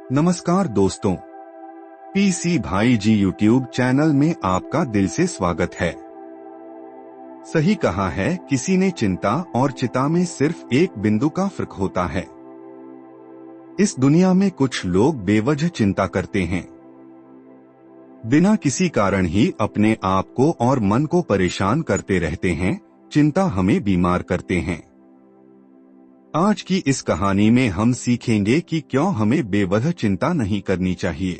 नमस्कार दोस्तों, पीसी भाई जी यूट्यूब चैनल में आपका दिल से स्वागत है। सही कहा है किसी ने, चिंता और चिता में सिर्फ एक बिंदु का फर्क होता है। इस दुनिया में कुछ लोग बेवजह चिंता करते हैं, बिना किसी कारण ही अपने आप को और मन को परेशान करते रहते हैं। चिंता हमें बीमार करते हैं। आज की इस कहानी में हम सीखेंगे कि क्यों हमें बेवजह चिंता नहीं करनी चाहिए।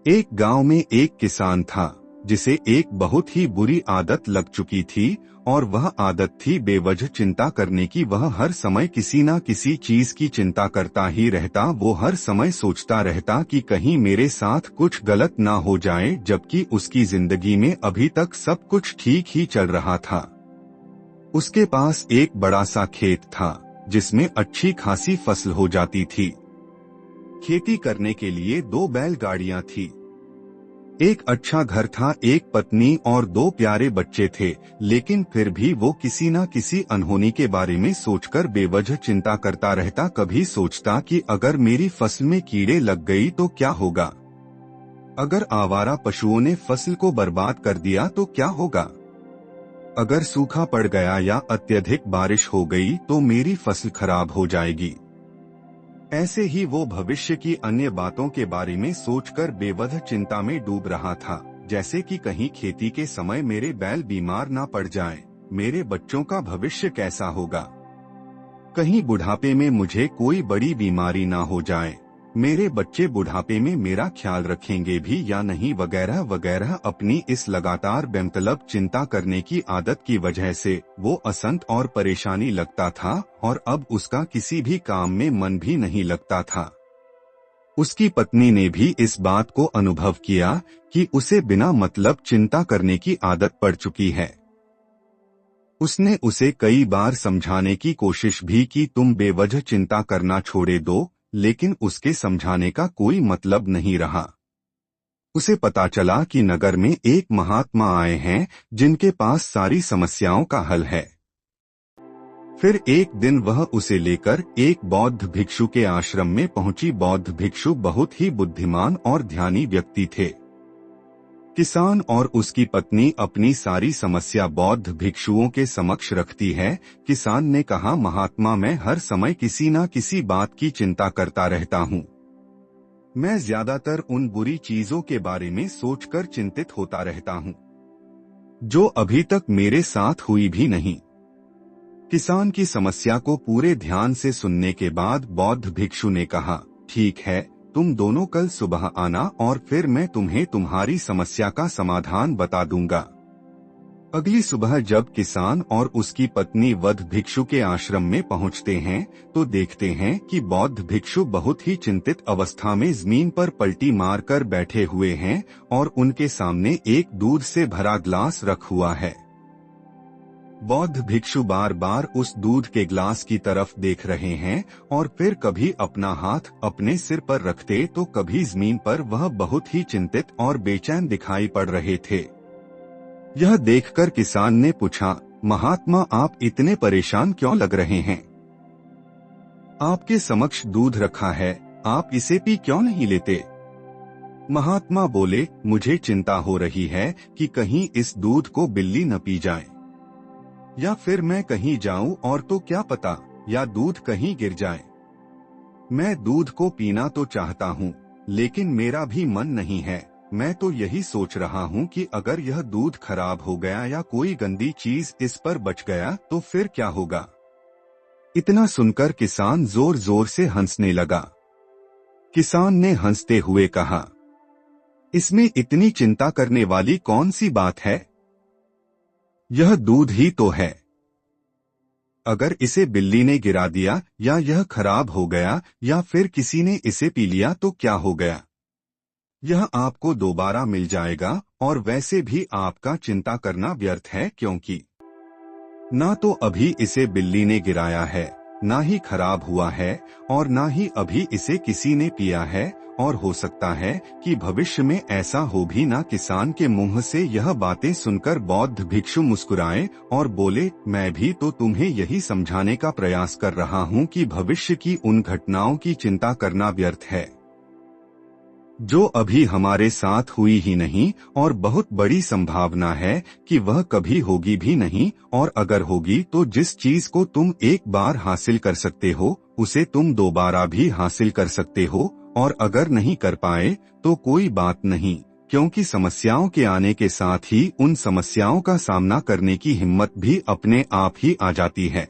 एक गांव में एक किसान था जिसे एक बहुत ही बुरी आदत लग चुकी थी, और वह आदत थी बेवजह चिंता करने की। वह हर समय किसी न किसी चीज की चिंता करता ही रहता। वो हर समय सोचता रहता कि कहीं मेरे साथ कुछ गलत ना हो जाए, जबकि उसकी जिंदगी में अभी तक सब कुछ ठीक ही चल रहा था। उसके पास एक बड़ा सा खेत था जिसमें अच्छी खासी फसल हो जाती थी। खेती करने के लिए 2 बैलगाड़ियां थी, एक अच्छा घर था, एक पत्नी और 2 प्यारे बच्चे थे। लेकिन फिर भी वो किसी न किसी अनहोनी के बारे में सोचकर बेवजह चिंता करता रहता। कभी सोचता कि अगर मेरी फसल में कीड़े लग गई तो क्या होगा, अगर आवारा पशुओं ने फसल को बर्बाद कर दिया तो क्या होगा, अगर सूखा पड़ गया या अत्यधिक बारिश हो गई तो मेरी फसल खराब हो जाएगी। ऐसे ही वो भविष्य की अन्य बातों के बारे में सोचकर बेवजह चिंता में डूब रहा था, जैसे कि कहीं खेती के समय मेरे बैल बीमार ना पड़ जाएं, मेरे बच्चों का भविष्य कैसा होगा, कहीं बुढ़ापे में मुझे कोई बड़ी बीमारी ना हो जाए, मेरे बच्चे बुढ़ापे में मेरा ख्याल रखेंगे भी या नहीं, वगैरह वगैरह। अपनी इस लगातार बेमतलब चिंता करने की आदत की वजह से वो असंत और परेशानी लगता था, और अब उसका किसी भी काम में मन भी नहीं लगता था। उसकी पत्नी ने भी इस बात को अनुभव किया कि उसे बिना मतलब चिंता करने की आदत पड़ चुकी है। उसने उसे कई बार समझाने की कोशिश भी की, तुम बेवजह चिंता करना छोड़े दो, लेकिन उसके समझाने का कोई मतलब नहीं रहा। उसे पता चला कि नगर में एक महात्मा आए हैं जिनके पास सारी समस्याओं का हल है। फिर एक दिन वह उसे लेकर एक बौद्ध भिक्षु के आश्रम में पहुंची। बौद्ध भिक्षु बहुत ही बुद्धिमान और ध्यानी व्यक्ति थे। किसान और उसकी पत्नी अपनी सारी समस्या बौद्ध भिक्षुओं के समक्ष रखती है। किसान ने कहा, महात्मा, मैं हर समय किसी न किसी बात की चिंता करता रहता हूँ। मैं ज्यादातर उन बुरी चीजों के बारे में सोचकर चिंतित होता रहता हूँ जो अभी तक मेरे साथ हुई भी नहीं। किसान की समस्या को पूरे ध्यान से सुनने के बाद बौद्ध भिक्षु ने कहा, ठीक है, तुम दोनों कल सुबह आना और फिर मैं तुम्हें तुम्हारी समस्या का समाधान बता दूंगा। अगली सुबह जब किसान और उसकी पत्नी बौद्ध भिक्षु के आश्रम में पहुंचते हैं तो देखते हैं कि बौद्ध भिक्षु बहुत ही चिंतित अवस्था में जमीन पर पलटी मारकर बैठे हुए हैं और उनके सामने एक दूध से भरा ग्लास रख हुआ है। बौद्ध भिक्षु बार बार उस दूध के ग्लास की तरफ देख रहे हैं और फिर कभी अपना हाथ अपने सिर पर रखते तो कभी जमीन पर। वह बहुत ही चिंतित और बेचैन दिखाई पड़ रहे थे। यह देखकर किसान ने पूछा, महात्मा, आप इतने परेशान क्यों लग रहे हैं? आपके समक्ष दूध रखा है, आप इसे पी क्यों नहीं लेते? महात्मा बोले, मुझे चिंता हो रही है कि कहीं इस दूध को बिल्ली न पी जाए, या फिर मैं कहीं जाऊं और तो क्या पता, या दूध कहीं गिर जाए। मैं दूध को पीना तो चाहता हूं, लेकिन मेरा भी मन नहीं है। मैं तो यही सोच रहा हूं कि अगर यह दूध खराब हो गया या कोई गंदी चीज इस पर बच गया तो फिर क्या होगा। इतना सुनकर किसान जोर जोर से हंसने लगा। किसान ने हंसते हुए कहा, इसमें इतनी चिंता करने वाली कौन सी बात है? यह दूध ही तो है। अगर इसे बिल्ली ने गिरा दिया या यह खराब हो गया या फिर किसी ने इसे पी लिया तो क्या हो गया? यह आपको दोबारा मिल जाएगा, और वैसे भी आपका चिंता करना व्यर्थ है, क्योंकि ना तो अभी इसे बिल्ली ने गिराया है, ना ही खराब हुआ है, और ना ही अभी इसे किसी ने पिया है, और हो सकता है कि भविष्य में ऐसा हो भी ना। किसान के मुंह से यह बातें सुनकर बौद्ध भिक्षु मुस्कुराए और बोले, मैं भी तो तुम्हें यही समझाने का प्रयास कर रहा हूँ कि भविष्य की उन घटनाओं की चिंता करना व्यर्थ है जो अभी हमारे साथ हुई ही नहीं और बहुत बड़ी संभावना है कि वह कभी होगी भी नहीं, और अगर होगी तो जिस चीज को तुम एक बार हासिल कर सकते हो उसे तुम दोबारा भी हासिल कर सकते हो, और अगर नहीं कर पाए तो कोई बात नहीं, क्योंकि समस्याओं के आने के साथ ही उन समस्याओं का सामना करने की हिम्मत भी अपने आप ही आ जाती है।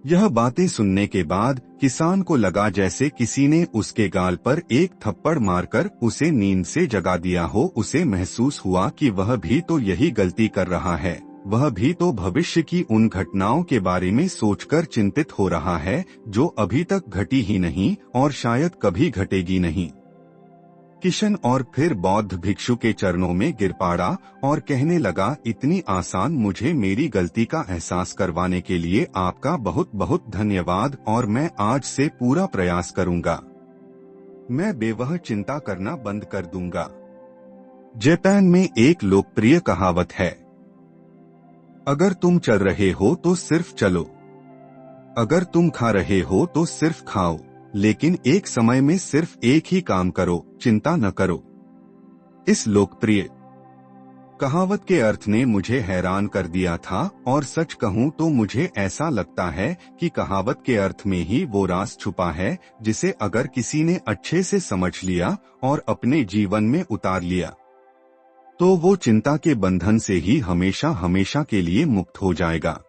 यह बातें सुनने के बाद किसान को लगा जैसे किसी ने उसके गाल पर एक थप्पड़ मारकर उसे नींद से जगा दिया हो। उसे महसूस हुआ कि वह भी तो यही गलती कर रहा है, वह भी तो भविष्य की उन घटनाओं के बारे में सोचकर चिंतित हो रहा है जो अभी तक घटी ही नहीं और शायद कभी घटेगी नहीं। किशन और फिर बौद्ध भिक्षु के चरणों में गिर पड़ा और कहने लगा, इतनी आसान मुझे मेरी गलती का एहसास करवाने के लिए आपका बहुत बहुत धन्यवाद, और मैं आज से पूरा प्रयास करूंगा। मैं बेवजह चिंता करना बंद कर दूंगा। जापान में एक लोकप्रिय कहावत है, अगर तुम चल रहे हो तो सिर्फ चलो, अगर तुम खा रहे हो तो सिर्फ खाओ, लेकिन एक समय में सिर्फ एक ही काम करो, चिंता न करो। इस लोकप्रिय कहावत के अर्थ ने मुझे हैरान कर दिया था, और सच कहूं तो मुझे ऐसा लगता है कि कहावत के अर्थ में ही वो राज छुपा है जिसे अगर किसी ने अच्छे से समझ लिया और अपने जीवन में उतार लिया तो वो चिंता के बंधन से ही हमेशा हमेशा के लिए मुक्त हो जाएगा।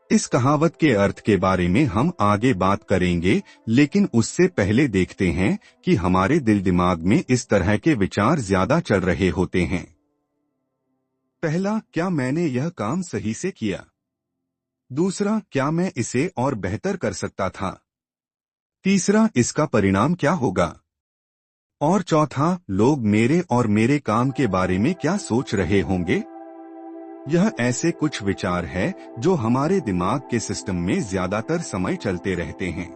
इस कहावत के अर्थ के बारे में हम आगे बात करेंगे, लेकिन उससे पहले देखते हैं कि हमारे दिल दिमाग में इस तरह के विचार ज्यादा चल रहे होते हैं। पहला, क्या मैंने यह काम सही से किया? दूसरा, क्या मैं इसे और बेहतर कर सकता था? तीसरा, इसका परिणाम क्या होगा? और चौथा, लोग मेरे और मेरे काम के बारे में क्या सोच रहे होंगे? यह ऐसे कुछ विचार हैं जो हमारे दिमाग के सिस्टम में ज्यादातर समय चलते रहते हैं,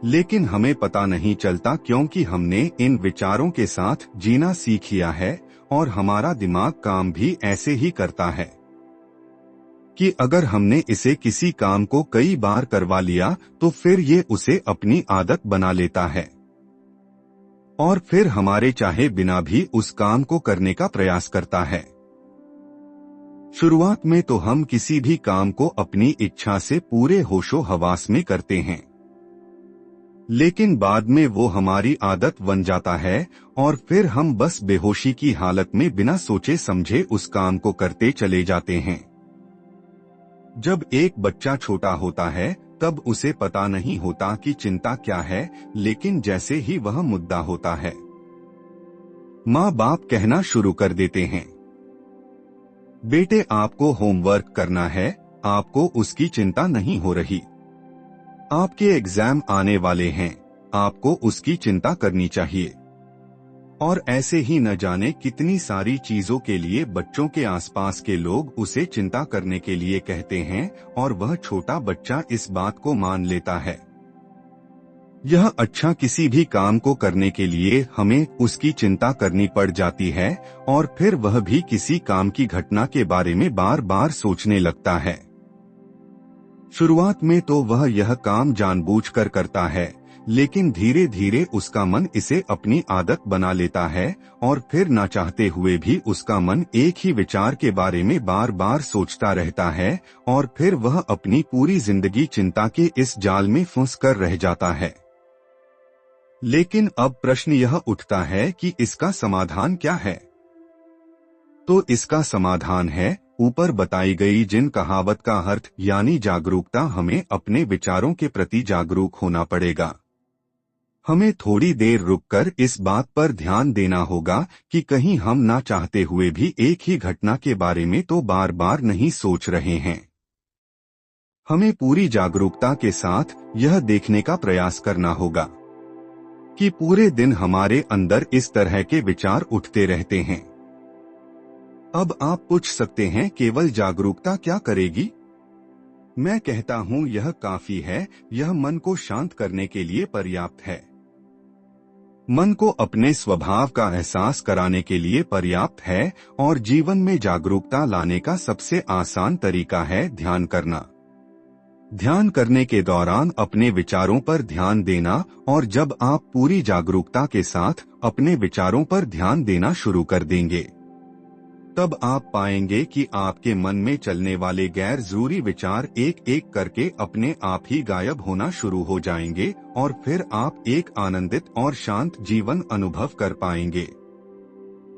लेकिन हमें पता नहीं चलता क्योंकि हमने इन विचारों के साथ जीना सीख लिया है और हमारा दिमाग काम भी ऐसे ही करता है कि अगर हमने इसे किसी काम को कई बार करवा लिया तो फिर ये उसे अपनी आदत बना लेता है और फिर हमारे चाहे बिना भी उस काम को करने का प्रयास करता है। शुरुआत में तो हम किसी भी काम को अपनी इच्छा से पूरे होशो हवास में करते हैं, लेकिन बाद में वो हमारी आदत बन जाता है और फिर हम बस बेहोशी की हालत में बिना सोचे समझे उस काम को करते चले जाते हैं। जब एक बच्चा छोटा होता है तब उसे पता नहीं होता कि चिंता क्या है, लेकिन जैसे ही वह मुद्दा होता है माँ बाप कहना शुरू कर देते हैं, बेटे आपको होमवर्क करना है, आपको उसकी चिंता नहीं हो रही, आपके एग्जाम आने वाले हैं, आपको उसकी चिंता करनी चाहिए। और ऐसे ही न जाने कितनी सारी चीजों के लिए बच्चों के आसपास के लोग उसे चिंता करने के लिए कहते हैं और वह छोटा बच्चा इस बात को मान लेता है। यह अच्छा, किसी भी काम को करने के लिए हमें उसकी चिंता करनी पड़ जाती है और फिर वह भी किसी काम की घटना के बारे में बार बार सोचने लगता है। शुरुआत में तो वह यह काम जानबूझकर करता है, लेकिन धीरे धीरे उसका मन इसे अपनी आदत बना लेता है और फिर ना चाहते हुए भी उसका मन एक ही विचार के बारे में बार बार सोचता रहता है और फिर वह अपनी पूरी जिंदगी चिंता के इस जाल में फंस कर रह जाता है। लेकिन अब प्रश्न यह उठता है कि इसका समाधान क्या है? तो इसका समाधान है ऊपर बताई गई जिन कहावत का अर्थ यानी जागरूकता। हमें अपने विचारों के प्रति जागरूक होना पड़ेगा। हमें थोड़ी देर रुककर इस बात पर ध्यान देना होगा कि कहीं हम ना चाहते हुए भी एक ही घटना के बारे में तो बार बार नहीं सोच रहे हैं। हमें पूरी जागरूकता के साथ यह देखने का प्रयास करना होगा कि पूरे दिन हमारे अंदर इस तरह के विचार उठते रहते हैं। अब आप पूछ सकते हैं केवल जागरूकता क्या करेगी? मैं कहता हूं यह काफी है, यह मन को शांत करने के लिए पर्याप्त है। मन को अपने स्वभाव का एहसास कराने के लिए पर्याप्त है और जीवन में जागरूकता लाने का सबसे आसान तरीका है ध्यान करना। ध्यान करने के दौरान अपने विचारों पर ध्यान देना, और जब आप पूरी जागरूकता के साथ अपने विचारों पर ध्यान देना शुरू कर देंगे, तब आप पाएंगे कि आपके मन में चलने वाले गैर जरूरी विचार एक एक करके अपने आप ही गायब होना शुरू हो जाएंगे, और फिर आप एक आनंदित और शांत जीवन अनुभव कर पाएंगे।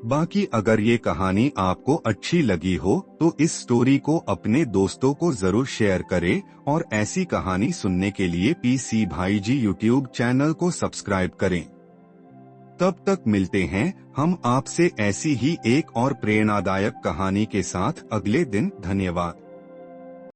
बाकी अगर ये कहानी आपको अच्छी लगी हो तो इस स्टोरी को अपने दोस्तों को जरूर शेयर करें, और ऐसी कहानी सुनने के लिए पीसी भाई जी यूट्यूब चैनल को सब्सक्राइब करें। तब तक मिलते हैं हम आपसे ऐसी ही एक और प्रेरणादायक कहानी के साथ अगले दिन। धन्यवाद।